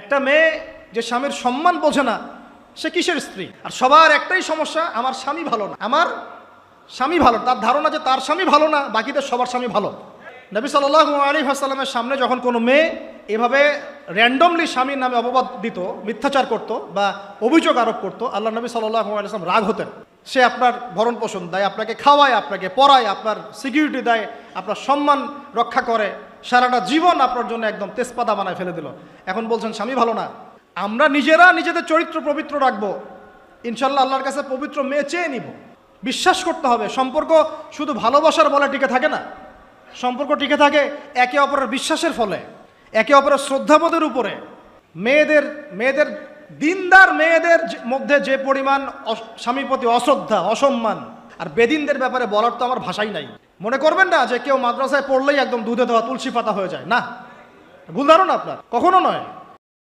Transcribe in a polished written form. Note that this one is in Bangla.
একটা মেয়ে যে স্বামীর সম্মান বোঝে না, সে কিসের স্ত্রী? আর সবার একটাই সমস্যা, আমার স্বামী ভালো না, আমার স্বামী ভালো। তার ধারণা যে তার স্বামী ভালো না, বাকিদের সবার স্বামী ভালো। নবী সাল্লাল্লাহু আলাইহি ওয়াসাল্লামের সামনে যখন কোনো মেয়ে এভাবে র্যান্ডমলি স্বামীর নামে অপবাদ দিত, মিথ্যাচার করত বা অভিযোগ আরোপ করত, আল্লাহ নবী সাল্লাল্লাহু আলাইহি ওয়াসাল্লাম রাগ হতেন। সে আপনার ভরণ পোষণ দেয়, আপনাকে খাওয়ায়, আপনাকে পড়ায়, আপনার সিকিউরিটি দেয়, আপনার সম্মান রক্ষা করে, সারাটা জীবন আপনার জন্য একদম তেজপাতা বানায় ফেলে দিল। এখন বলছেন স্বামী ভালো না। আমরা নিজেরা নিজেদের চরিত্র পবিত্র রাখবো, ইনশাল্লাহ আল্লাহর কাছে পবিত্র মেয়ে চেয়ে নিব। বিশ্বাস করতে হবে সম্পর্ক শুধু ভালোবাসার বলে টিকে থাকে না। সম্পর্ক টিকে থাকে একে অপরের বিশ্বাসের ফলে, একে অপরের শ্রদ্ধাবোধের উপরে। মেয়েদের দিনদার মেয়েদের মধ্যে যে পরিমাণ স্বামীর প্রতি অশ্রদ্ধা, অসম্মান, আর বেদিনদের ব্যাপারে বলার তো আমার ভাষাই নাই। মনে করবেন না যে কেউ মাদ্রাসায় পড়লেই একদম দুধে দেওয়া তুলসী পাতা হয়ে যায়, না, ভুল ধারণা আপনার, কখনো নয়।